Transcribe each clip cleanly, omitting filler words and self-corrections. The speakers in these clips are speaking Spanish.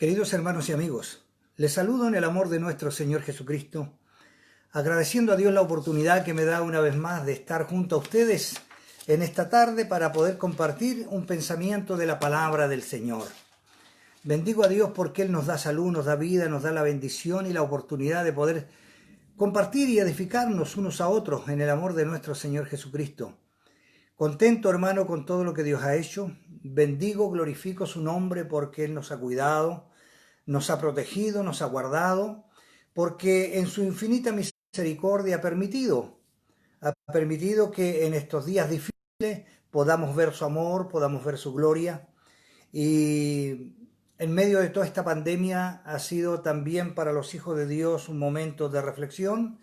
Queridos hermanos y amigos, les saludo en el amor de nuestro Señor Jesucristo, agradeciendo a Dios la oportunidad que me da una vez más de estar junto a ustedes en esta tarde para poder compartir un pensamiento de la palabra del Señor. Bendigo a Dios porque Él nos da salud, nos da vida, nos da la bendición y la oportunidad de poder compartir y edificarnos unos a otros en el amor de nuestro Señor Jesucristo. Contento, hermano, con todo lo que Dios ha hecho. Bendigo, glorifico su nombre porque Él nos ha cuidado, nos ha protegido, nos ha guardado, porque en su infinita misericordia ha permitido que en estos días difíciles podamos ver su amor, podamos ver su gloria. Y en medio de toda esta pandemia ha sido también para los hijos de Dios un momento de reflexión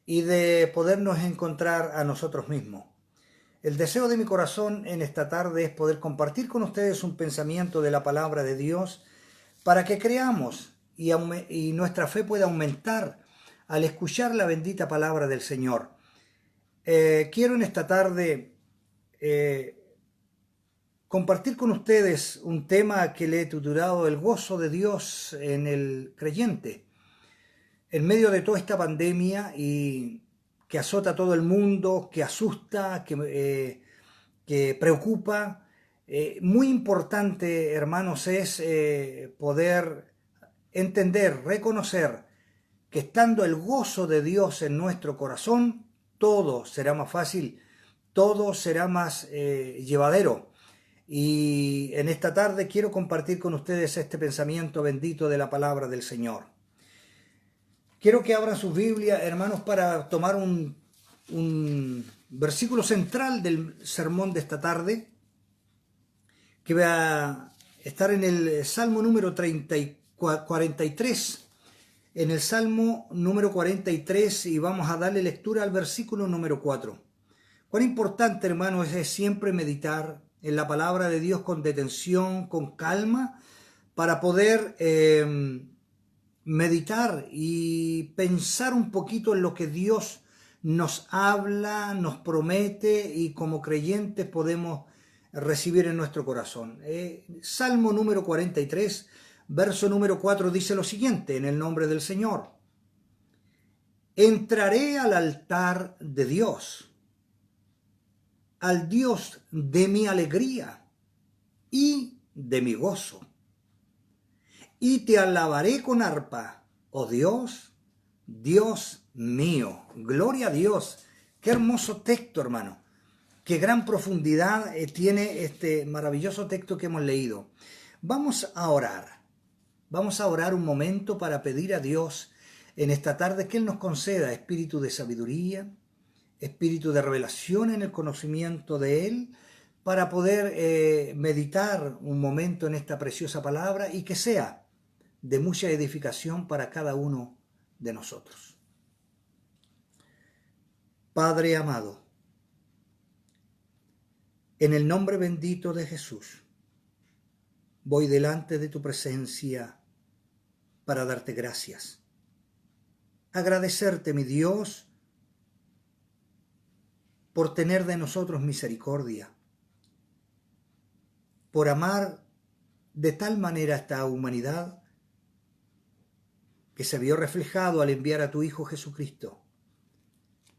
y de podernos encontrar a nosotros mismos. El deseo de mi corazón en esta tarde es poder compartir con ustedes un pensamiento de la palabra de Dios para que creamos y nuestra fe pueda aumentar al escuchar la bendita palabra del Señor. Quiero en esta tarde compartir con ustedes un tema que le he titulado El gozo de Dios en el creyente. En medio de toda esta pandemia y que azota a todo el mundo, que asusta, que preocupa. Muy importante, hermanos, es poder entender, reconocer que estando el gozo de Dios en nuestro corazón, todo será más fácil, todo será más llevadero. Y en esta tarde quiero compartir con ustedes este pensamiento bendito de la palabra del Señor. Quiero que abran sus Biblias, hermanos, para tomar un versículo central del sermón de esta tarde, que va a estar en el Salmo número 43, en el Salmo número 43, y vamos a darle lectura al versículo número 4. Cuán importante, hermanos, es siempre meditar en la palabra de Dios con detención, con calma, para poder meditar y pensar un poquito en lo que Dios nos habla, nos promete y como creyentes podemos recibir en nuestro corazón. Salmo número 43, verso número 4 dice lo siguiente, en el nombre del Señor. Entraré al altar de Dios, al Dios de mi alegría y de mi gozo. Y te alabaré con arpa, oh Dios, Dios mío. Gloria a Dios. Qué hermoso texto, hermano. Qué gran profundidad tiene este maravilloso texto que hemos leído. Vamos a orar. Vamos a orar un momento para pedir a Dios en esta tarde que Él nos conceda espíritu de sabiduría, espíritu de revelación en el conocimiento de Él, para poder meditar un momento en esta preciosa palabra y que sea de mucha edificación para cada uno de nosotros. Padre amado, en el nombre bendito de Jesús, voy delante de tu presencia para darte gracias. Agradecerte, mi Dios, por tener de nosotros misericordia, por amar de tal manera a esta humanidad que se vio reflejado al enviar a tu Hijo Jesucristo.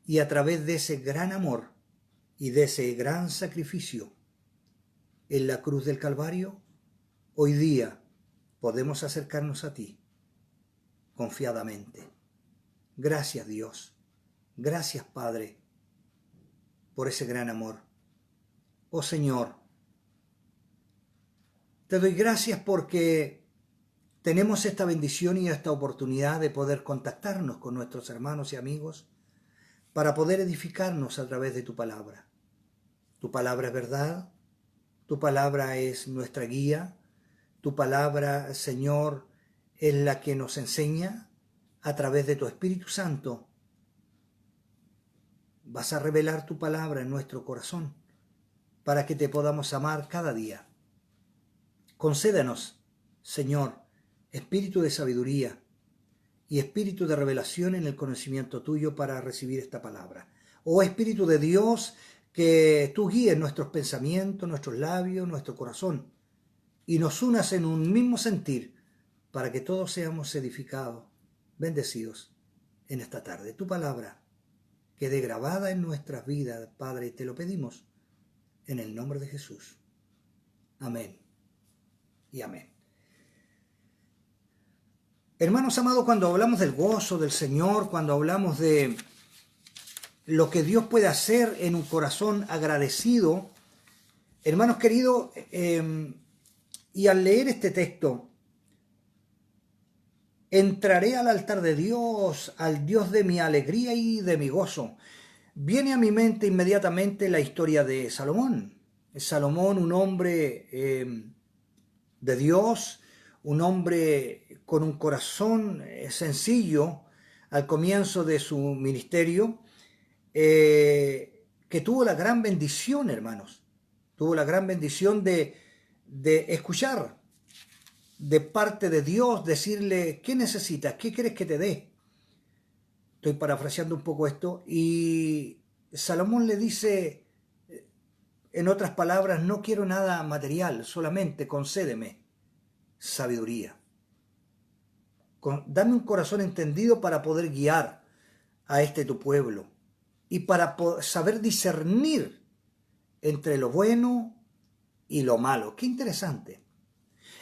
Y a través de ese gran amor y de ese gran sacrificio en la cruz del Calvario, hoy día podemos acercarnos a ti confiadamente. Gracias, Dios. Gracias, Padre, por ese gran amor. Oh Señor, te doy gracias porque tenemos esta bendición y esta oportunidad de poder contactarnos con nuestros hermanos y amigos para poder edificarnos a través de tu palabra. Tu palabra es verdad, tu palabra es nuestra guía, tu palabra, Señor, es la que nos enseña a través de tu Espíritu Santo. Vas a revelar tu palabra en nuestro corazón para que te podamos amar cada día. Concédanos, Señor, espíritu de sabiduría y espíritu de revelación en el conocimiento tuyo para recibir esta palabra. Oh Espíritu de Dios, que tú guíes nuestros pensamientos, nuestros labios, nuestro corazón y nos unas en un mismo sentir para que todos seamos edificados, bendecidos en esta tarde. Tu palabra quede grabada en nuestras vidas, Padre, te lo pedimos en el nombre de Jesús. Amén y amén. Hermanos amados, cuando hablamos del gozo del Señor, cuando hablamos de lo que Dios puede hacer en un corazón agradecido, hermanos queridos, y al leer este texto, entraré al altar de Dios, al Dios de mi alegría y de mi gozo. Viene a mi mente inmediatamente la historia de Salomón. Salomón, un hombre de Dios, un hombre con un corazón sencillo al comienzo de su ministerio, que tuvo la gran bendición, hermanos, tuvo la gran bendición de escuchar de parte de Dios, decirle, ¿qué necesitas? ¿Qué quieres que te dé? Estoy parafraseando un poco esto, y Salomón le dice, en otras palabras, no quiero nada material, solamente concédeme sabiduría. Dame un corazón entendido para poder guiar a este tu pueblo y para saber discernir entre lo bueno y lo malo. Qué interesante.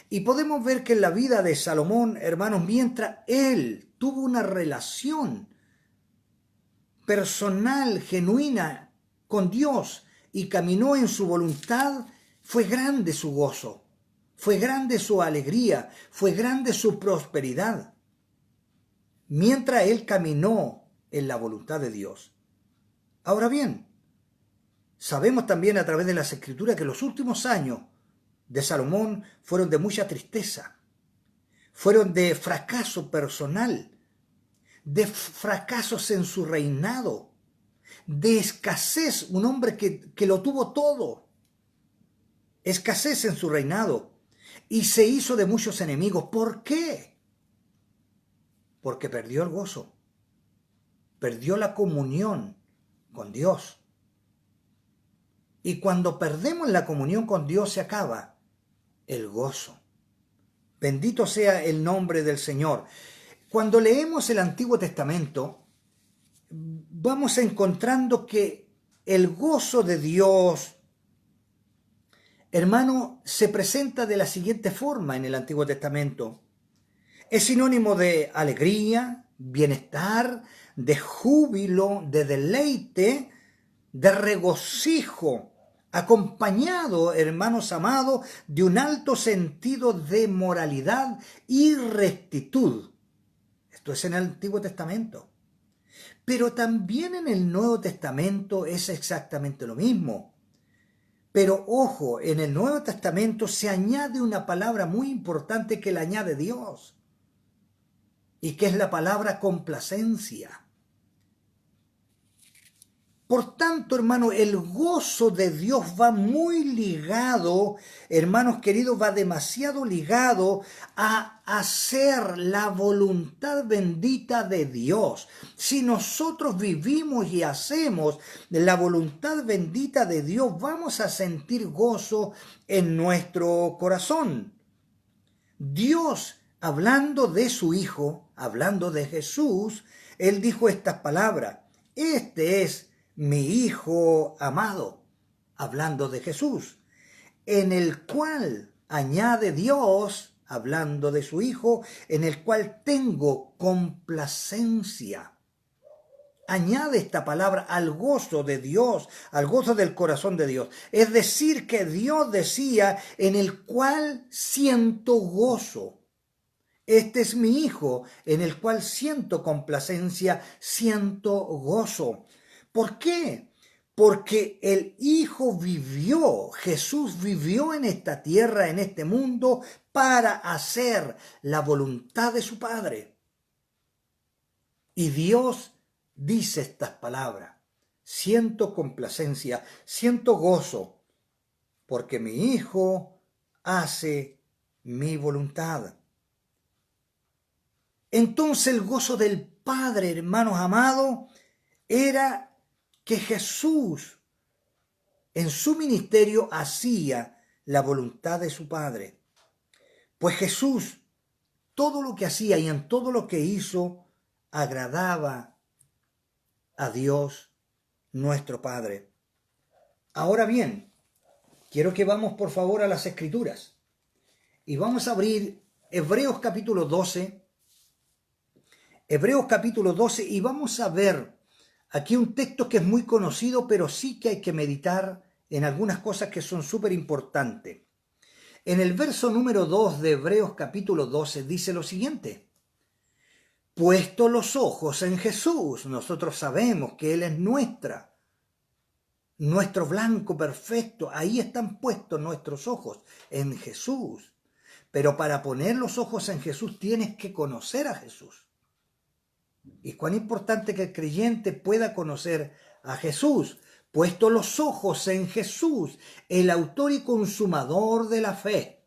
Y podemos ver que en la vida de Salomón, hermanos, mientras él tuvo una relación personal, genuina con Dios y caminó en su voluntad, fue grande su gozo, fue grande su alegría, fue grande su prosperidad. Mientras él caminó en la voluntad de Dios. Ahora bien, sabemos también a través de las Escrituras que los últimos años de Salomón fueron de mucha tristeza, fueron de fracaso personal, de fracasos en su reinado, de escasez, un hombre que lo tuvo todo, escasez en su reinado, y se hizo de muchos enemigos. ¿Por qué? Porque perdió el gozo, perdió la comunión con Dios. Y cuando perdemos la comunión con Dios se acaba el gozo. Bendito sea el nombre del Señor. Cuando leemos el Antiguo Testamento, vamos encontrando que el gozo de Dios, hermano, se presenta de la siguiente forma en el Antiguo Testamento. Es sinónimo de alegría, bienestar, de júbilo, de deleite, de regocijo, acompañado, hermanos amados, de un alto sentido de moralidad y rectitud. Esto es en el Antiguo Testamento. Pero también en el Nuevo Testamento es exactamente lo mismo. Pero ojo, en el Nuevo Testamento se añade una palabra muy importante que la añade Dios, y que es la palabra complacencia. Por tanto, hermano, el gozo de Dios va muy ligado, hermanos queridos, va demasiado ligado a hacer la voluntad bendita de Dios. Si nosotros vivimos y hacemos la voluntad bendita de Dios, vamos a sentir gozo en nuestro corazón. Dios, hablando de su Hijo, hablando de Jesús, Él dijo estas palabras: este es mi Hijo amado, hablando de Jesús, en el cual, añade Dios, hablando de su Hijo, en el cual tengo complacencia. Añade esta palabra al gozo de Dios, al gozo del corazón de Dios. Es decir, que Dios decía, en el cual siento gozo. Este es mi Hijo, en el cual siento complacencia, siento gozo. ¿Por qué? Porque el Hijo vivió, Jesús vivió en esta tierra, en este mundo, para hacer la voluntad de su Padre. Y Dios dice estas palabras: siento complacencia, siento gozo, porque mi Hijo hace mi voluntad. Entonces el gozo del Padre, hermanos amados, era que Jesús en su ministerio hacía la voluntad de su Padre. Pues Jesús todo lo que hacía y en todo lo que hizo agradaba a Dios nuestro Padre. Ahora bien, quiero que vamos por favor a las Escrituras y vamos a abrir Hebreos capítulo 12. Hebreos capítulo 12 y vamos a ver aquí un texto que es muy conocido, pero sí que hay que meditar en algunas cosas que son súper importantes. En el verso número 2 de Hebreos capítulo 12 dice lo siguiente: puesto los ojos en Jesús, nosotros sabemos que Él es nuestro blanco perfecto, ahí están puestos nuestros ojos en Jesús. Pero para poner los ojos en Jesús tienes que conocer a Jesús. Y cuán importante que el creyente pueda conocer a Jesús. Puesto los ojos en Jesús, el autor y consumador de la fe,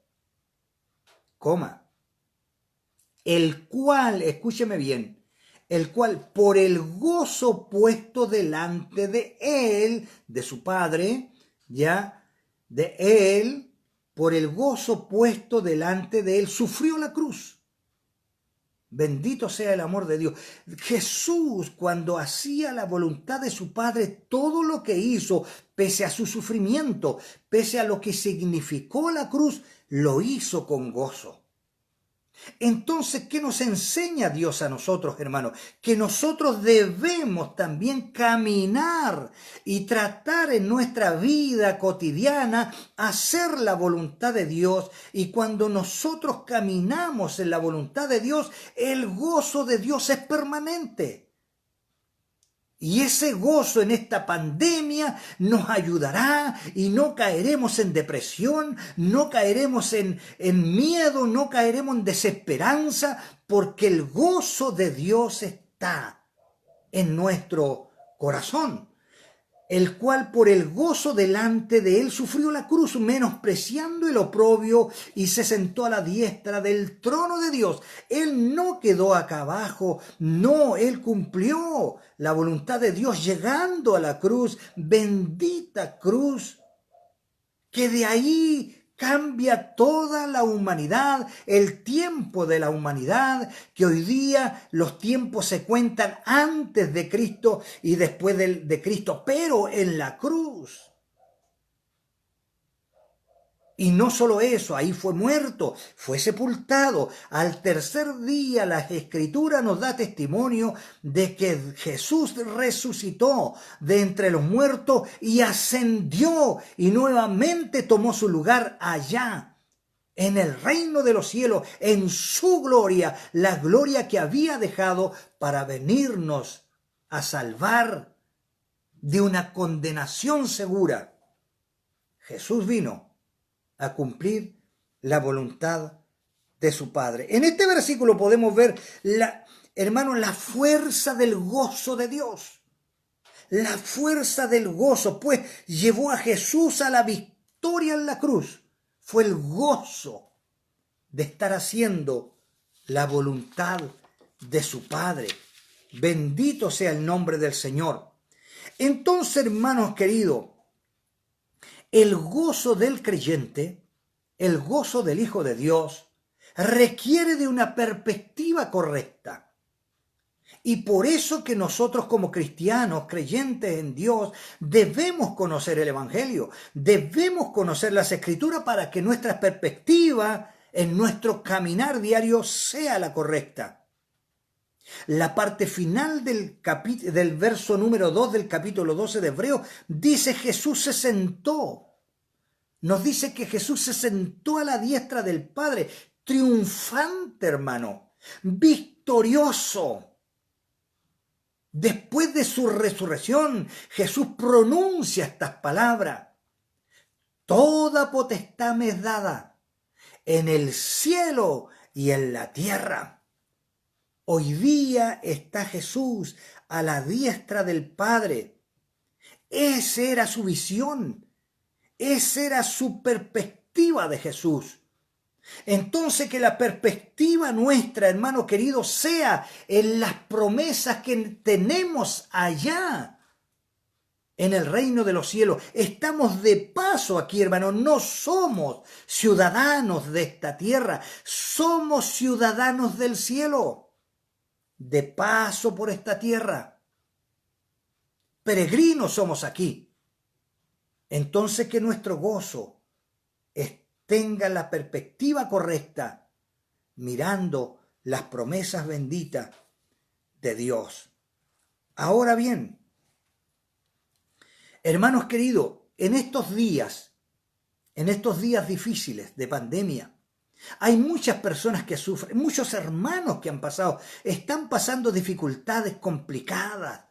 el cual, escúcheme bien, el cual por el gozo puesto delante de él, de su Padre, por el gozo puesto delante de él, sufrió la cruz. Bendito sea el amor de Dios. Jesús, cuando hacía la voluntad de su Padre, todo lo que hizo, pese a su sufrimiento, pese a lo que significó la cruz, lo hizo con gozo. Entonces, ¿qué nos enseña Dios a nosotros, hermanos? Que nosotros debemos también caminar y tratar en nuestra vida cotidiana hacer la voluntad de Dios. Y cuando nosotros caminamos en la voluntad de Dios, el gozo de Dios es permanente. Y ese gozo en esta pandemia nos ayudará y no caeremos en depresión, no caeremos en miedo, no caeremos en desesperanza, porque el gozo de Dios está en nuestro corazón, el cual por el gozo delante de él sufrió la cruz, menospreciando el oprobio, y se sentó a la diestra del trono de Dios. Él no quedó acá abajo, no, él cumplió la voluntad de Dios llegando a la cruz, bendita cruz, que de ahí cambia toda la humanidad, el tiempo de la humanidad, que hoy día los tiempos se cuentan antes de Cristo y después de Cristo, pero en la cruz. Y no solo eso, ahí fue muerto, fue sepultado. Al tercer día la Escritura nos da testimonio de que Jesús resucitó de entre los muertos y ascendió y nuevamente tomó su lugar allá, en el reino de los cielos, en su gloria, la gloria que había dejado para venirnos a salvar de una condenación segura. Jesús vino a cumplir la voluntad de su Padre. En este versículo podemos ver, hermanos, la fuerza del gozo de Dios. La fuerza del gozo, pues llevó a Jesús a la victoria en la cruz. Fue el gozo de estar haciendo la voluntad de su Padre. Bendito sea el nombre del Señor. Entonces, hermanos queridos, el gozo del creyente, el gozo del Hijo de Dios, requiere de una perspectiva correcta. Y por eso que nosotros como cristianos, creyentes en Dios, debemos conocer el Evangelio, debemos conocer las Escrituras para que nuestra perspectiva en nuestro caminar diario sea la correcta. La parte final del verso número 2 del capítulo 12 de Hebreos dice: Jesús se sentó. Nos dice que Jesús se sentó a la diestra del Padre, triunfante, hermano, victorioso. Después de su resurrección, Jesús pronuncia estas palabras: toda potestad me es dada en el cielo y en la tierra. Hoy día está Jesús a la diestra del Padre. Esa era su visión. Esa era su perspectiva de Jesús. Entonces, que la perspectiva nuestra, hermano querido, sea en las promesas que tenemos allá en el reino de los cielos. Estamos de paso aquí, hermano. No somos ciudadanos de esta tierra. Somos ciudadanos del cielo. De paso por esta tierra. Peregrinos somos aquí. Entonces que nuestro gozo tenga la perspectiva correcta, mirando las promesas benditas de Dios. Ahora bien, hermanos queridos, en estos días difíciles de pandemia, hay muchas personas que sufren, muchos hermanos que están pasando dificultades complicadas,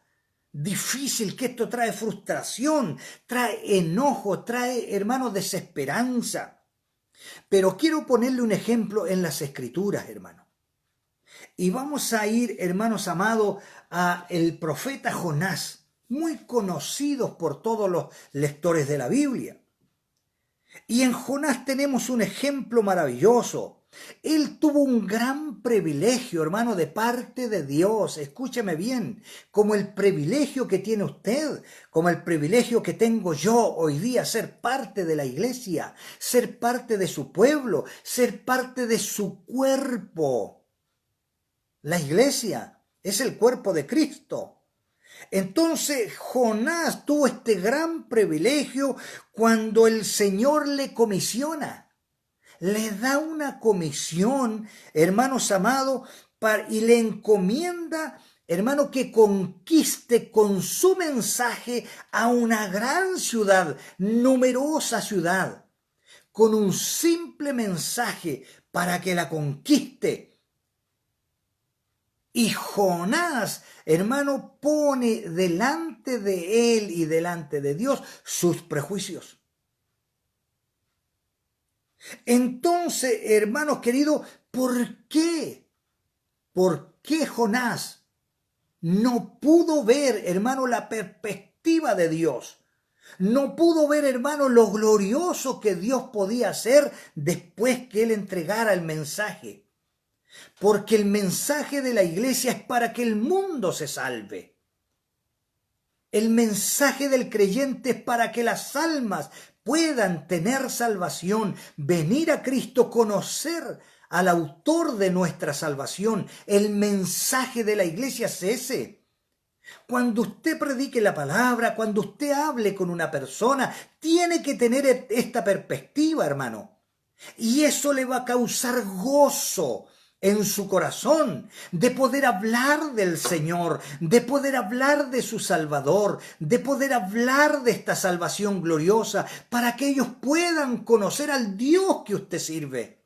difícil, que esto trae frustración, trae enojo, trae, hermanos, desesperanza. Pero quiero ponerle un ejemplo en las Escrituras, hermano. Y vamos a ir, hermanos amados, a el profeta Jonás, muy conocidos por todos los lectores de la Biblia. Y en Jonás tenemos un ejemplo maravilloso. Él tuvo un gran privilegio, hermano, de parte de Dios. Escúcheme bien, como el privilegio que tiene usted, como el privilegio que tengo yo hoy día, ser parte de la iglesia, ser parte de su pueblo, ser parte de su cuerpo. La iglesia es el cuerpo de Cristo. Entonces Jonás tuvo este gran privilegio cuando el Señor le comisiona. Le da una comisión, hermanos amados, y le encomienda, hermano, que conquiste con su mensaje a una gran ciudad, numerosa ciudad, con un simple mensaje para que la conquiste. Y Jonás, hermano, pone delante de él y delante de Dios sus prejuicios. Entonces, hermanos queridos, ¿por qué? ¿Por qué Jonás no pudo ver, hermano, la perspectiva de Dios? No pudo ver, hermano, lo glorioso que Dios podía hacer después que él entregara el mensaje. Porque el mensaje de la iglesia es para que el mundo se salve. El mensaje del creyente es para que las almas puedan tener salvación, venir a Cristo, conocer al autor de nuestra salvación. El mensaje de la iglesia es ese. Cuando usted predique la palabra, cuando usted hable con una persona, tiene que tener esta perspectiva, hermano. Y eso le va a causar gozo en su corazón, de poder hablar del Señor, de poder hablar de su Salvador, de poder hablar de esta salvación gloriosa, para que ellos puedan conocer al Dios que usted sirve.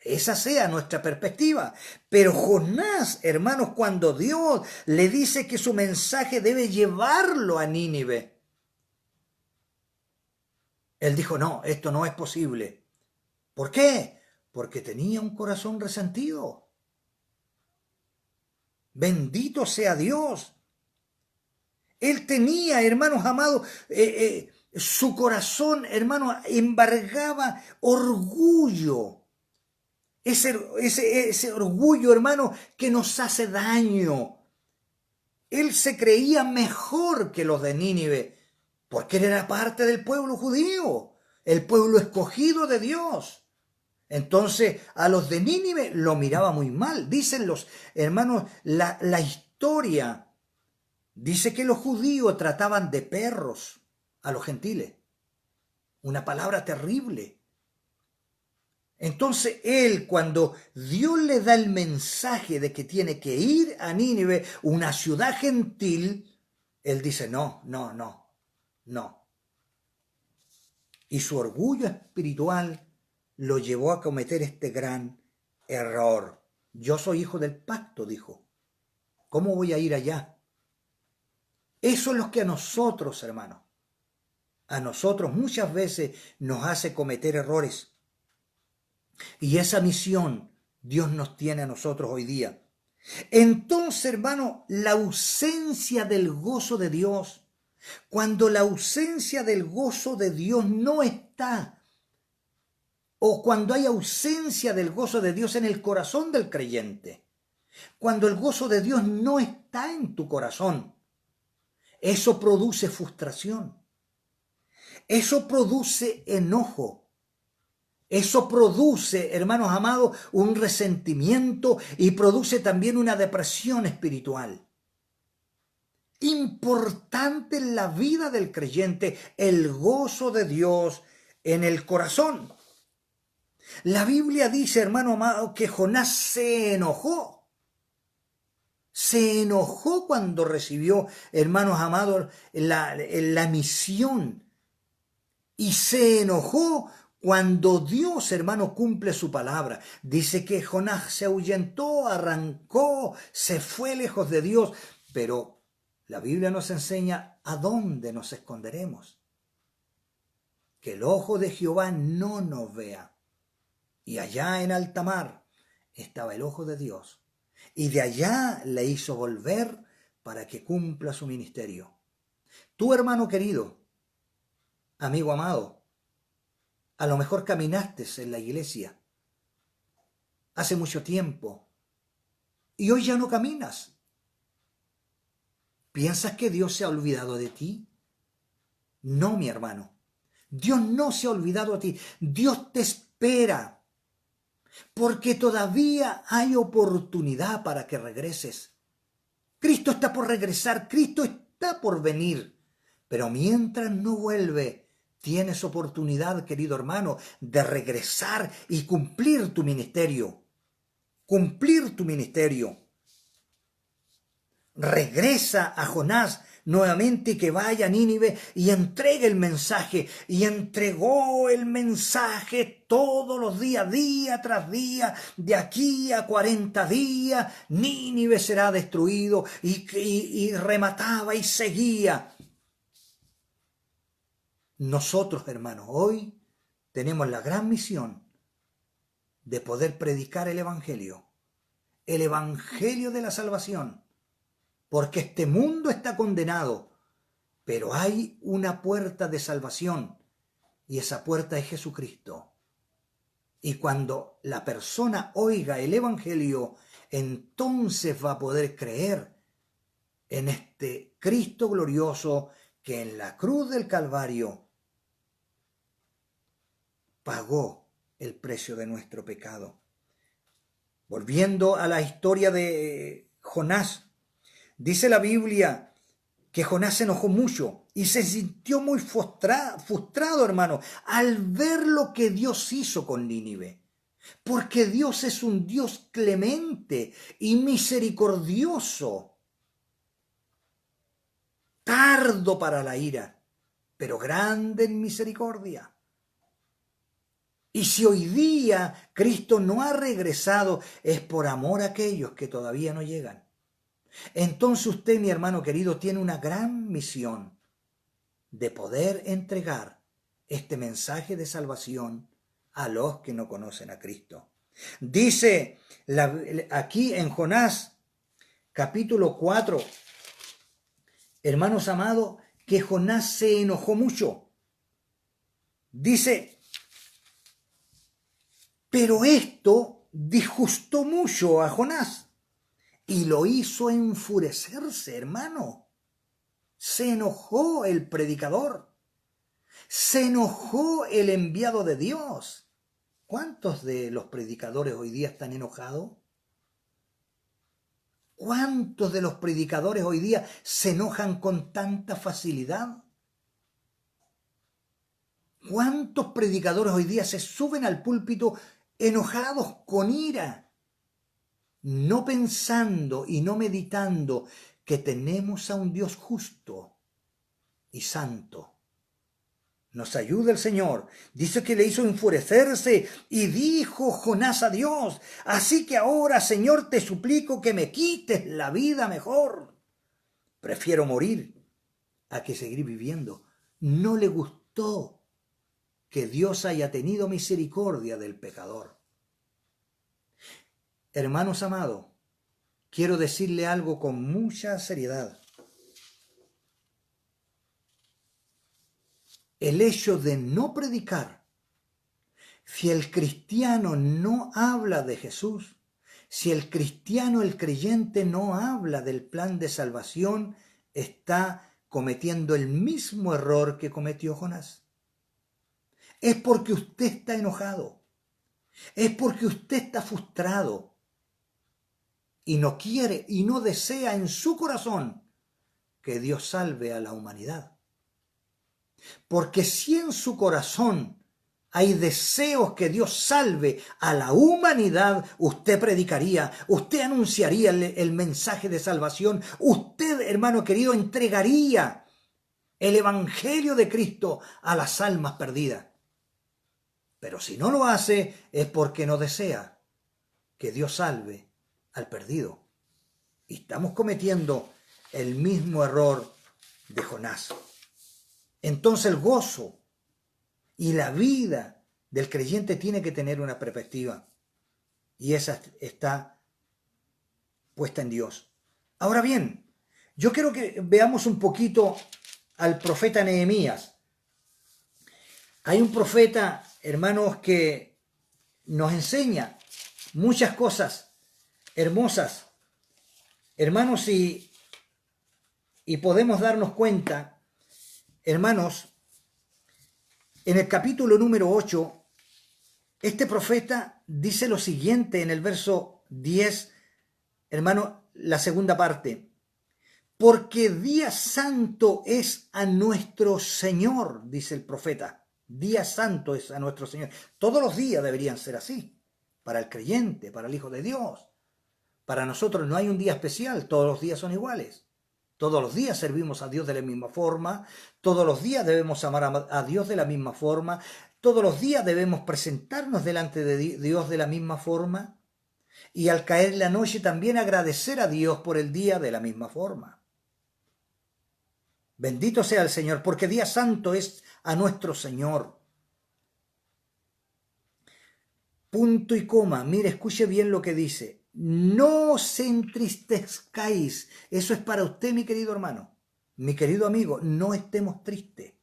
Esa sea nuestra perspectiva. Pero Jonás, hermanos, cuando Dios le dice que su mensaje debe llevarlo a Nínive, él dijo, no, esto no es posible. ¿Por qué? Porque tenía un corazón resentido. Bendito sea Dios. Él tenía, hermanos amados, su corazón, hermanos, embargaba orgullo. Ese orgullo, hermano, que nos hace daño. Él se creía mejor que los de Nínive, porque él era parte del pueblo judío, el pueblo escogido de Dios. Entonces a los de Nínive lo miraba muy mal. Dicen los hermanos, la historia dice que los judíos trataban de perros a los gentiles. Una palabra terrible. Entonces él, cuando Dios le da el mensaje de que tiene que ir a Nínive, una ciudad gentil, él dice no. Y su orgullo espiritual lo llevó a cometer este gran error. Yo soy hijo del pacto, dijo. ¿Cómo voy a ir allá? Eso es lo que a nosotros, hermanos, a nosotros muchas veces nos hace cometer errores. Y esa misión Dios nos tiene a nosotros hoy día. Entonces, hermano, la ausencia del gozo de Dios, cuando la ausencia del gozo de Dios no está, o cuando hay ausencia del gozo de Dios en el corazón del creyente, cuando el gozo de Dios no está en tu corazón, Eso produce frustración. Eso produce enojo. Eso produce, hermanos amados, un resentimiento y produce también una depresión espiritual. Importante en la vida del creyente el gozo de Dios en el corazón. La Biblia dice, hermano amado, que Jonás se enojó. Se enojó cuando recibió, hermanos amados, la misión. Y se enojó cuando Dios, hermano, cumple su palabra. Dice que Jonás se ahuyentó, arrancó, se fue lejos de Dios. Pero la Biblia nos enseña a dónde nos esconderemos. Que el ojo de Jehová no nos vea. Y allá en alta mar estaba el ojo de Dios. Y de allá le hizo volver para que cumpla su ministerio. Tú, hermano querido, amigo amado, a lo mejor caminaste en la iglesia hace mucho tiempo y hoy ya no caminas. ¿Piensas que Dios se ha olvidado de ti? No, mi hermano. Dios no se ha olvidado de ti. Dios te espera. Porque todavía hay oportunidad para que regreses. Cristo está por regresar, Cristo está por venir. Pero mientras no vuelve, tienes oportunidad, querido hermano, de regresar y cumplir tu ministerio. Cumplir tu ministerio. Regresa a Jonás nuevamente, que vaya a Nínive y entregue el mensaje. Y entregó el mensaje todos los días, día tras día, de aquí a 40 días, Nínive será destruido, y remataba y seguía. Nosotros, hermanos, hoy tenemos la gran misión de poder predicar el Evangelio de la salvación. Porque este mundo está condenado, pero hay una puerta de salvación, y esa puerta es Jesucristo. Y cuando la persona oiga el Evangelio, entonces va a poder creer en este Cristo glorioso que en la cruz del Calvario pagó el precio de nuestro pecado. Volviendo a la historia de Jonás, dice la Biblia que Jonás se enojó mucho y se sintió muy frustrado, hermano, al ver lo que Dios hizo con Nínive. Porque Dios es un Dios clemente y misericordioso, tardo para la ira, pero grande en misericordia. Y si hoy día Cristo no ha regresado, es por amor a aquellos que todavía no llegan. Entonces usted, mi hermano querido, tiene una gran misión de poder entregar este mensaje de salvación a los que no conocen a Cristo. Dice aquí en Jonás, capítulo 4, hermanos amados, que Jonás se enojó mucho. Dice, pero esto disgustó mucho a Jonás y lo hizo enfurecerse, hermano. Se enojó el predicador. Se enojó el enviado de Dios. ¿Cuántos de los predicadores hoy día están enojados? ¿Cuántos de los predicadores hoy día se enojan con tanta facilidad? ¿Cuántos predicadores hoy día se suben al púlpito enojados con ira? No pensando y no meditando que tenemos a un Dios justo y santo. Nos ayuda el Señor. Dice que le hizo enfurecerse y dijo Jonás a Dios: así que ahora, Señor, te suplico que me quites la vida mejor. Prefiero morir a que seguir viviendo. No le gustó que Dios haya tenido misericordia del pecador. Hermanos amados, quiero decirle algo con mucha seriedad. El hecho de no predicar, si el cristiano no habla de Jesús, si el cristiano, el creyente, no habla del plan de salvación, está cometiendo el mismo error que cometió Jonás. Es porque usted está enojado. Es porque usted está frustrado. Y no quiere y no desea en su corazón que Dios salve a la humanidad. Porque si en su corazón hay deseos que Dios salve a la humanidad, usted predicaría, usted anunciaría el mensaje de salvación, usted, hermano querido, entregaría el evangelio de Cristo a las almas perdidas. Pero si no lo hace es porque no desea que Dios salve al perdido. Y estamos cometiendo el mismo error de Jonás. Entonces el gozo y la vida del creyente tiene que tener una perspectiva. Y esa está puesta en Dios. Ahora bien, yo quiero que veamos un poquito al profeta Nehemías. Hay un profeta, hermanos, que nos enseña muchas cosas hermosas. Hermanos, y podemos darnos cuenta, hermanos, en el capítulo número 8, este profeta dice lo siguiente en el verso 10, hermano, la segunda parte. Porque día santo es a nuestro Señor, dice el profeta. Día santo es a nuestro Señor. Todos los días deberían ser así, para el creyente, para el Hijo de Dios. Para nosotros no hay un día especial, todos los días son iguales. Todos los días servimos a Dios de la misma forma, todos los días debemos amar a Dios de la misma forma, todos los días debemos presentarnos delante de Dios de la misma forma y al caer la noche también agradecer a Dios por el día de la misma forma. Bendito sea el Señor, porque día santo es a nuestro Señor. Punto y coma, mire, escuche bien lo que dice. No os entristezcáis. Eso es para usted, mi querido hermano, mi querido amigo, no estemos tristes.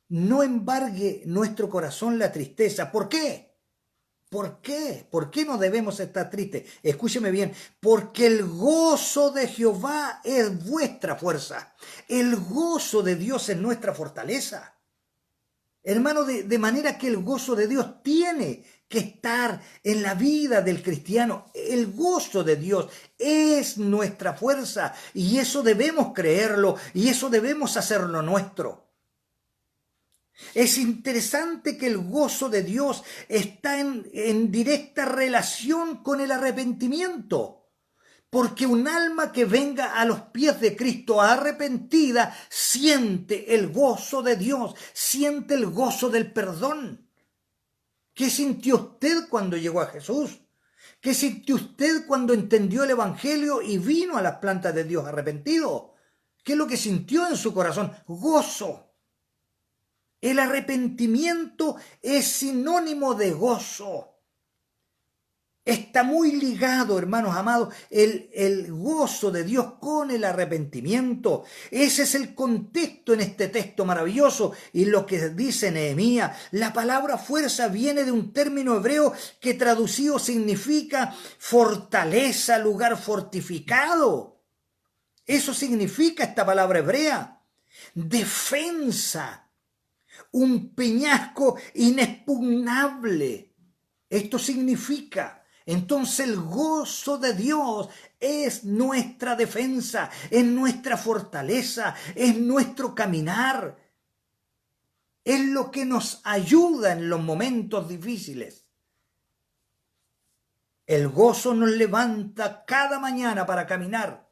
No embargue nuestro corazón la tristeza. ¿Por qué? ¿Por qué? ¿Por qué no debemos estar tristes? Escúcheme bien, porque el gozo de Jehová es vuestra fuerza. El gozo de Dios es nuestra fortaleza. Hermano, de manera que el gozo de Dios tiene que estar en la vida del cristiano. El gozo de Dios es nuestra fuerza y eso debemos creerlo y eso debemos hacerlo nuestro. Es interesante que el gozo de Dios está en directa relación con el arrepentimiento. Porque un alma que venga a los pies de Cristo arrepentida siente el gozo de Dios, siente el gozo del perdón. ¿Qué sintió usted cuando llegó a Jesús? ¿Qué sintió usted cuando entendió el Evangelio y vino a las plantas de Dios arrepentido? ¿Qué es lo que sintió en su corazón? Gozo. El arrepentimiento es sinónimo de gozo. Está muy ligado, hermanos amados, el gozo de Dios con el arrepentimiento. Ese es el contexto en este texto maravilloso. Y lo que dice Nehemías, la palabra fuerza viene de un término hebreo que traducido significa fortaleza, lugar fortificado. Eso significa esta palabra hebrea. Defensa, un peñasco inexpugnable. Esto significa... Entonces el gozo de Dios es nuestra defensa, es nuestra fortaleza, es nuestro caminar. Es lo que nos ayuda en los momentos difíciles. El gozo nos levanta cada mañana para caminar.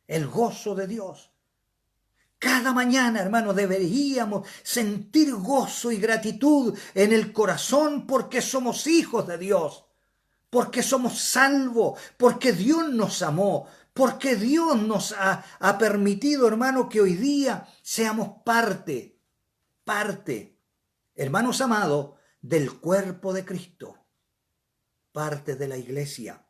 El gozo de Dios. Cada mañana, hermano, deberíamos sentir gozo y gratitud en el corazón porque somos hijos de Dios. Porque somos salvos, porque Dios nos amó, porque Dios nos ha permitido, hermano, que hoy día seamos parte, hermanos amados, del cuerpo de Cristo, parte de la iglesia.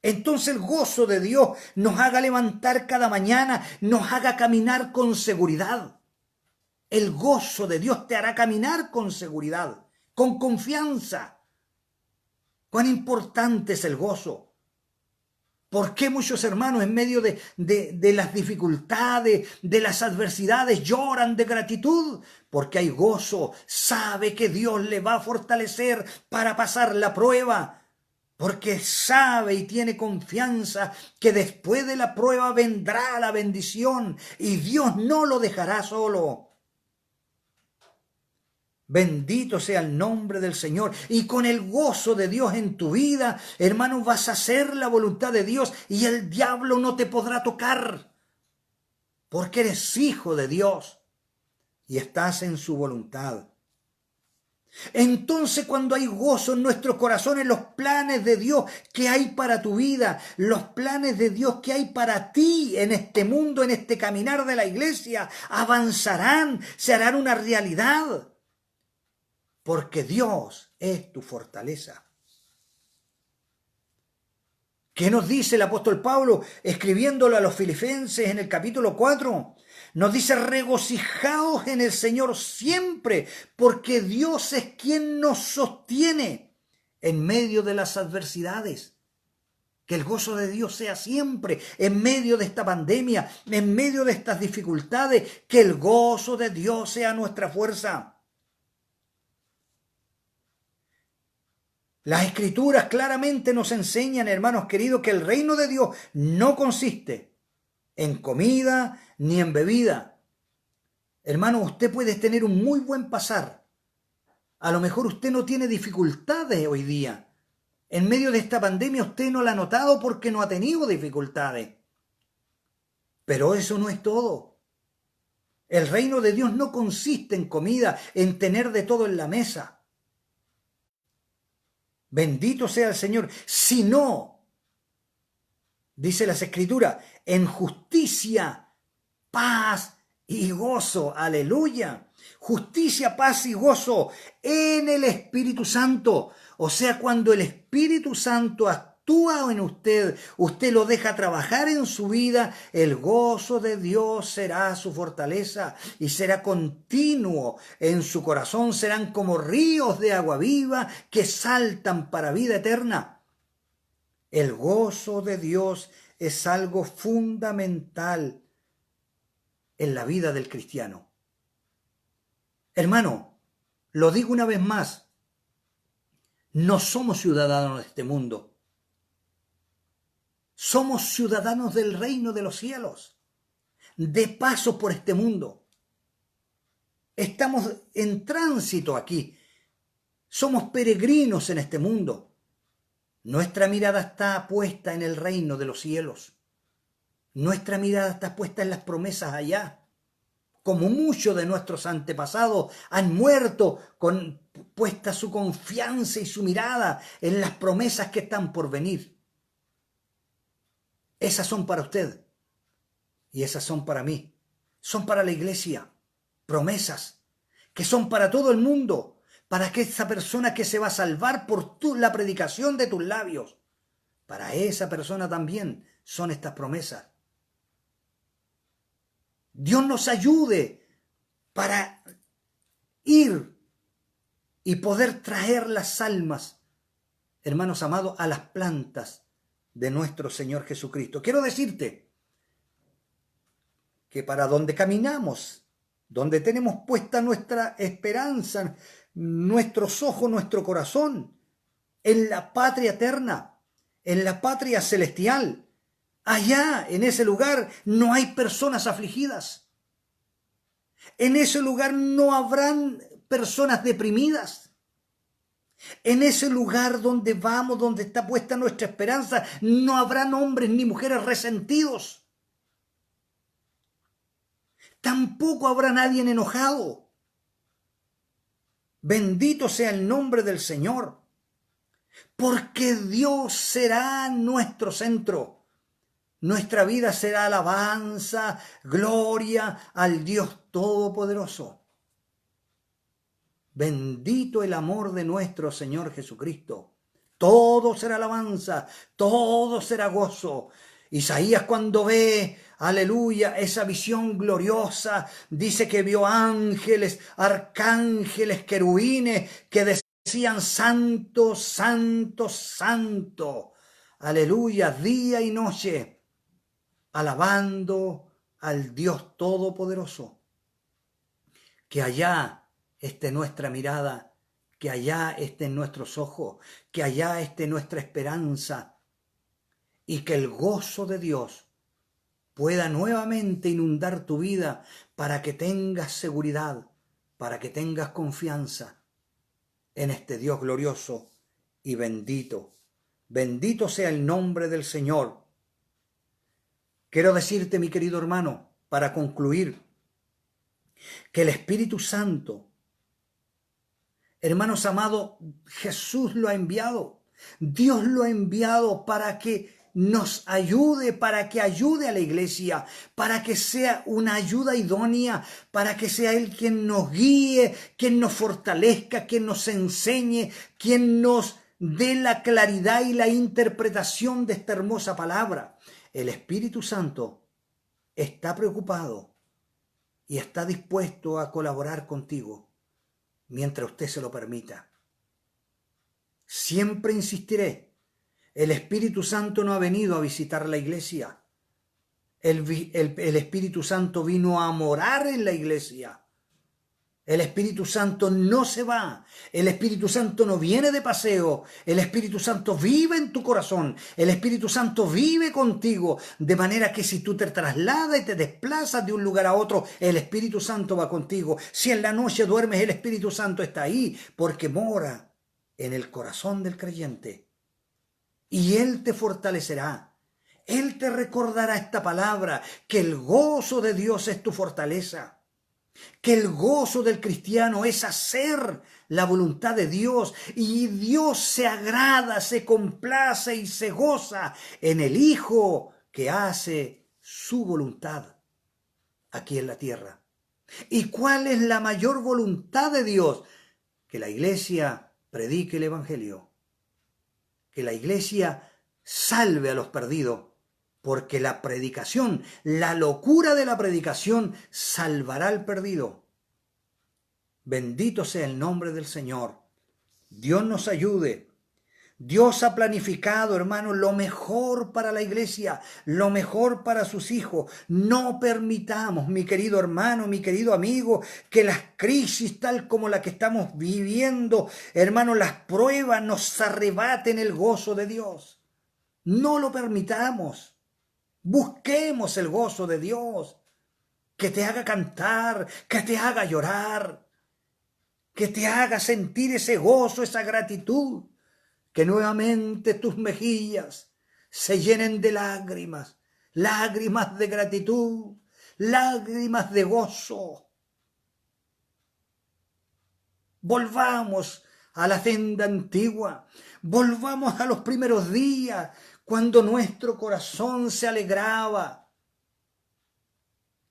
Entonces el gozo de Dios nos haga levantar cada mañana, nos haga caminar con seguridad. El gozo de Dios te hará caminar con seguridad, con confianza. Cuán importante es el gozo. ¿Por qué muchos hermanos en medio de las dificultades, de las adversidades, lloran de gratitud? Porque hay gozo, sabe que Dios le va a fortalecer para pasar la prueba. Porque sabe y tiene confianza que después de la prueba vendrá la bendición y Dios no lo dejará solo. Bendito sea el nombre del Señor. Y con el gozo de Dios en tu vida, hermano, vas a hacer la voluntad de Dios y el diablo no te podrá tocar. Porque eres hijo de Dios y estás en su voluntad. Entonces, cuando hay gozo en nuestros corazones, los planes de Dios que hay para tu vida, los planes de Dios que hay para ti en este mundo, en este caminar de la iglesia, avanzarán, se harán una realidad. Porque Dios es tu fortaleza. ¿Qué nos dice el apóstol Pablo escribiéndolo a los Filipenses en el capítulo 4? Nos dice: regocijaos en el Señor siempre, porque Dios es quien nos sostiene en medio de las adversidades. Que el gozo de Dios sea siempre en medio de esta pandemia, en medio de estas dificultades, que el gozo de Dios sea nuestra fuerza. Las Escrituras claramente nos enseñan, hermanos queridos, que el reino de Dios no consiste en comida ni en bebida. Hermano, usted puede tener un muy buen pasar. A lo mejor usted no tiene dificultades hoy día. En medio de esta pandemia usted no la ha notado porque no ha tenido dificultades. Pero eso no es todo. El reino de Dios no consiste en comida, en tener de todo en la mesa. Bendito sea el Señor, sino, dice las Escrituras, en justicia, paz y gozo. Aleluya. Justicia, paz y gozo en el Espíritu Santo. O sea, cuando el Espíritu Santo actúa en usted, usted lo deja trabajar en su vida, el gozo de Dios será su fortaleza y será continuo en su corazón. Serán como ríos de agua viva que saltan para vida eterna. El gozo de Dios es algo fundamental en la vida del cristiano. Hermano, lo digo una vez más, no somos ciudadanos de este mundo. Somos ciudadanos del reino de los cielos, de paso por este mundo. Estamos en tránsito aquí. Somos peregrinos en este mundo. Nuestra mirada está puesta en el reino de los cielos. Nuestra mirada está puesta en las promesas allá. Como muchos de nuestros antepasados han muerto con puesta su confianza y su mirada en las promesas que están por venir. Esas son para usted y esas son para mí. Son para la iglesia. Promesas que son para todo el mundo, para que esa persona que se va a salvar por la predicación de tus labios, para esa persona también son estas promesas. Dios nos ayude para ir y poder traer las almas, hermanos amados, a las plantas de nuestro Señor Jesucristo. Quiero decirte que para donde caminamos, donde tenemos puesta nuestra esperanza, nuestros ojos, nuestro corazón, en la patria eterna, en la patria celestial, allá en ese lugar no hay personas afligidas. En ese lugar no habrán personas deprimidas. En ese lugar donde vamos, donde está puesta nuestra esperanza, no habrán hombres ni mujeres resentidos. Tampoco habrá nadie enojado. Bendito sea el nombre del Señor, porque Dios será nuestro centro. Nuestra vida será alabanza, gloria al Dios Todopoderoso. Bendito el amor de nuestro Señor Jesucristo. Todo será alabanza, todo será gozo. Isaías, cuando ve, aleluya, esa visión gloriosa, dice que vio ángeles, arcángeles, querubines, que decían: santo, santo, santo. aleluya, día y noche, alabando al Dios Todopoderoso. Que allá esté nuestra mirada, que allá estén nuestros ojos, que allá esté nuestra esperanza, y que el gozo de Dios pueda nuevamente inundar tu vida para que tengas seguridad, para que tengas confianza en este Dios glorioso y bendito. Bendito sea el nombre del Señor. Quiero decirte, mi querido hermano, para concluir, que el Espíritu Santo, hermanos amados, Jesús lo ha enviado. Dios lo ha enviado para que nos ayude, para que ayude a la iglesia, para que sea una ayuda idónea, para que sea Él quien nos guíe, quien nos fortalezca, quien nos enseñe, quien nos dé la claridad y la interpretación de esta hermosa palabra. El Espíritu Santo está preocupado y está dispuesto a colaborar contigo mientras usted se lo permita. Siempre insistiré, el Espíritu Santo no ha venido a visitar la iglesia. El Espíritu Santo vino a morar en la iglesia. El Espíritu Santo no se va. El Espíritu Santo no viene de paseo. El Espíritu Santo vive en tu corazón. El Espíritu Santo vive contigo. De manera que si tú te trasladas y te desplazas de un lugar a otro, el Espíritu Santo va contigo. Si en la noche duermes, el Espíritu Santo está ahí porque mora en el corazón del creyente. Y Él te fortalecerá. Él te recordará esta palabra, que el gozo de Dios es tu fortaleza. Que el gozo del cristiano es hacer la voluntad de Dios, y Dios se agrada, se complace y se goza en el Hijo que hace su voluntad aquí en la tierra. ¿Y cuál es la mayor voluntad de Dios? Que la iglesia predique el Evangelio, que la iglesia salve a los perdidos, porque la predicación, la locura de la predicación, salvará al perdido. Bendito sea el nombre del Señor. Dios nos ayude. Dios ha planificado, hermanos, lo mejor para la iglesia, lo mejor para sus hijos. No permitamos, mi querido hermano, mi querido amigo, que las crisis tal como la que estamos viviendo, hermanos, las pruebas nos arrebaten el gozo de Dios. No lo permitamos. Busquemos el gozo de Dios, que te haga cantar, que te haga llorar, que te haga sentir ese gozo, esa gratitud, que nuevamente tus mejillas se llenen de lágrimas, lágrimas de gratitud, lágrimas de gozo. Volvamos a la senda antigua, volvamos a los primeros días, cuando nuestro corazón se alegraba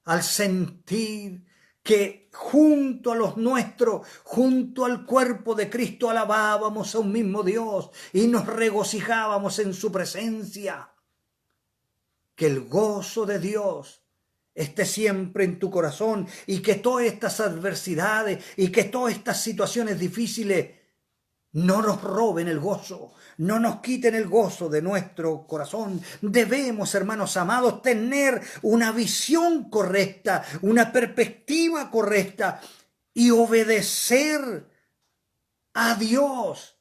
al sentir que junto a los nuestros, junto al cuerpo de Cristo, alabábamos a un mismo Dios y nos regocijábamos en su presencia. Que el gozo de Dios esté siempre en tu corazón, y que todas estas adversidades y que todas estas situaciones difíciles no nos roben el gozo, no nos quiten el gozo de nuestro corazón. Debemos, hermanos amados, tener una visión correcta, una perspectiva correcta, y obedecer a Dios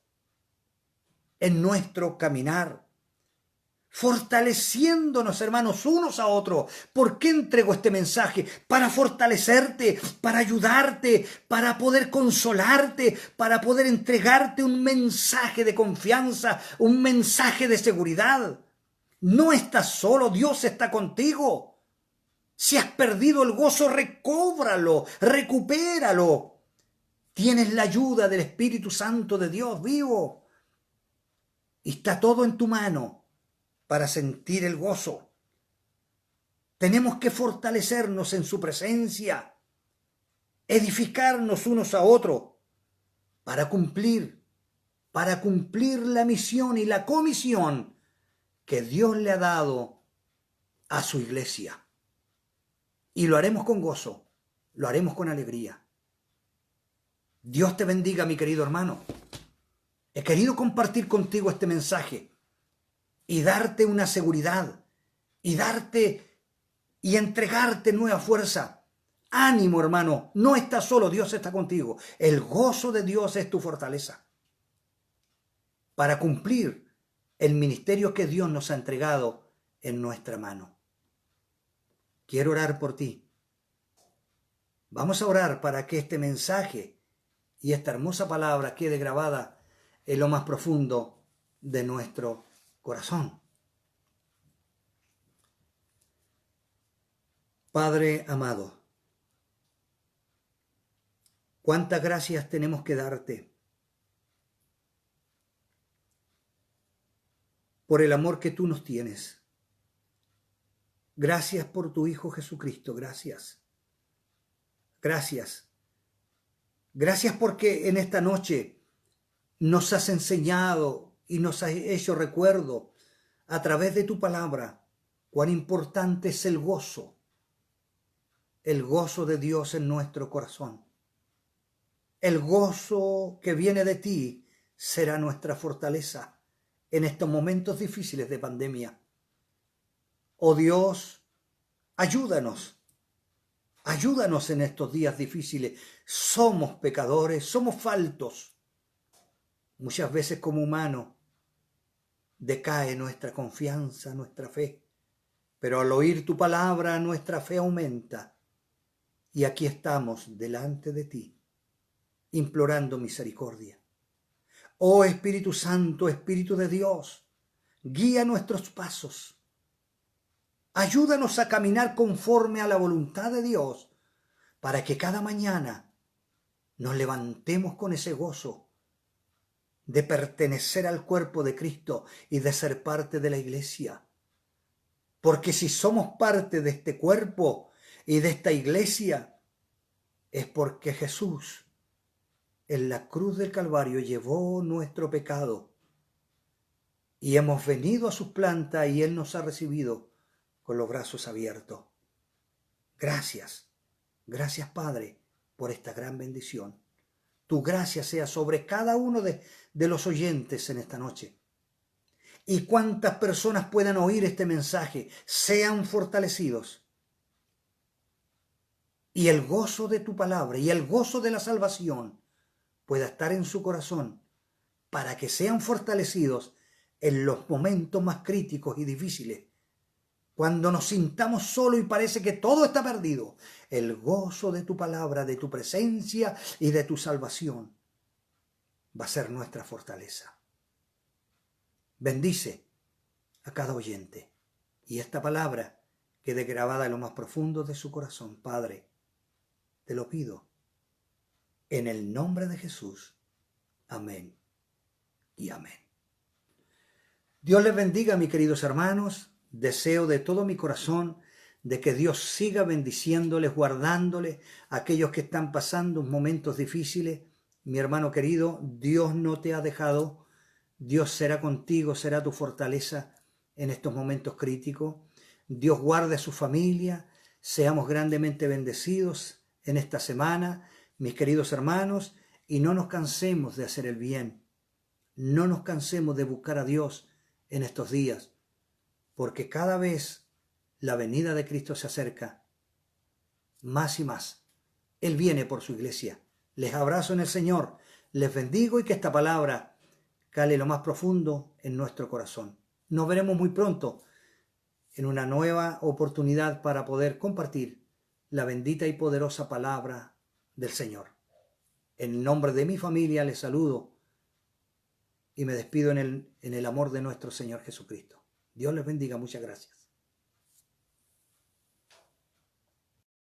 en nuestro caminar, fortaleciéndonos, hermanos, unos a otros. ¿Por qué entrego este mensaje? Para fortalecerte, para ayudarte, para poder consolarte, para poder entregarte un mensaje de confianza, un mensaje de seguridad. No estás solo, Dios está contigo. Si has perdido el gozo, recóbralo, recupéralo. Tienes la ayuda del Espíritu Santo de Dios vivo, y está todo en tu mano para sentir el gozo. Tenemos que fortalecernos en su presencia, edificarnos unos a otros para cumplir la misión y la comisión que Dios le ha dado a su iglesia. Y lo haremos con gozo, lo haremos con alegría. Dios te bendiga, mi querido hermano. He querido compartir contigo este mensaje, y darte una seguridad y darte y entregarte nueva fuerza. Ánimo, hermano, no estás solo, Dios está contigo. El gozo de Dios es tu fortaleza para cumplir el ministerio que Dios nos ha entregado en nuestra mano. Quiero orar por ti. Vamos a orar para que este mensaje y esta hermosa palabra quede grabada en lo más profundo de nuestro corazón. Padre amado, cuántas gracias tenemos que darte por el amor que tú nos tienes. Gracias por tu Hijo Jesucristo, gracias. Gracias. Gracias porque en esta noche nos has enseñado y nos has hecho recuerdo a través de tu palabra cuán importante es el gozo de Dios en nuestro corazón. El gozo que viene de ti será nuestra fortaleza en estos momentos difíciles de pandemia. Oh Dios, ayúdanos en estos días difíciles. Somos pecadores, somos faltos. Muchas veces como humanos decae nuestra confianza, nuestra fe. Pero al oír tu palabra, nuestra fe aumenta. Y aquí estamos delante de ti, implorando misericordia. Oh Espíritu Santo, Espíritu de Dios, guía nuestros pasos. Ayúdanos a caminar conforme a la voluntad de Dios, para que cada mañana nos levantemos con ese gozo de pertenecer al cuerpo de Cristo y de ser parte de la iglesia. Porque si somos parte de este cuerpo y de esta iglesia, es porque Jesús en la cruz del Calvario llevó nuestro pecado y hemos venido a sus plantas y Él nos ha recibido con los brazos abiertos. Gracias, gracias Padre por esta gran bendición. Tu gracia sea sobre cada uno de los oyentes en esta noche. Y cuántas personas puedan oír este mensaje, sean fortalecidos. Y el gozo de tu palabra y el gozo de la salvación pueda estar en su corazón para que sean fortalecidos en los momentos más críticos y difíciles. Cuando nos sintamos solos y parece que todo está perdido, el gozo de tu palabra, de tu presencia y de tu salvación va a ser nuestra fortaleza. Bendice a cada oyente y esta palabra quede grabada en lo más profundo de su corazón. Padre, te lo pido en el nombre de Jesús. Amén y amén. Dios les bendiga, mis queridos hermanos. Deseo de todo mi corazón de que Dios siga bendiciéndoles, guardándoles a aquellos que están pasando momentos difíciles. Mi hermano querido, Dios no te ha dejado. Dios será contigo, será tu fortaleza en estos momentos críticos. Dios guarde a su familia. Seamos grandemente bendecidos en esta semana, mis queridos hermanos, y no nos cansemos de hacer el bien. No nos cansemos de buscar a Dios en estos días, porque cada vez la venida de Cristo se acerca más y más. Él viene por su iglesia. Les abrazo en el Señor, les bendigo y que esta palabra cale lo más profundo en nuestro corazón. Nos veremos muy pronto en una nueva oportunidad para poder compartir la bendita y poderosa palabra del Señor. En el nombre de mi familia les saludo y me despido en el amor de nuestro Señor Jesucristo. Dios les bendiga, muchas gracias.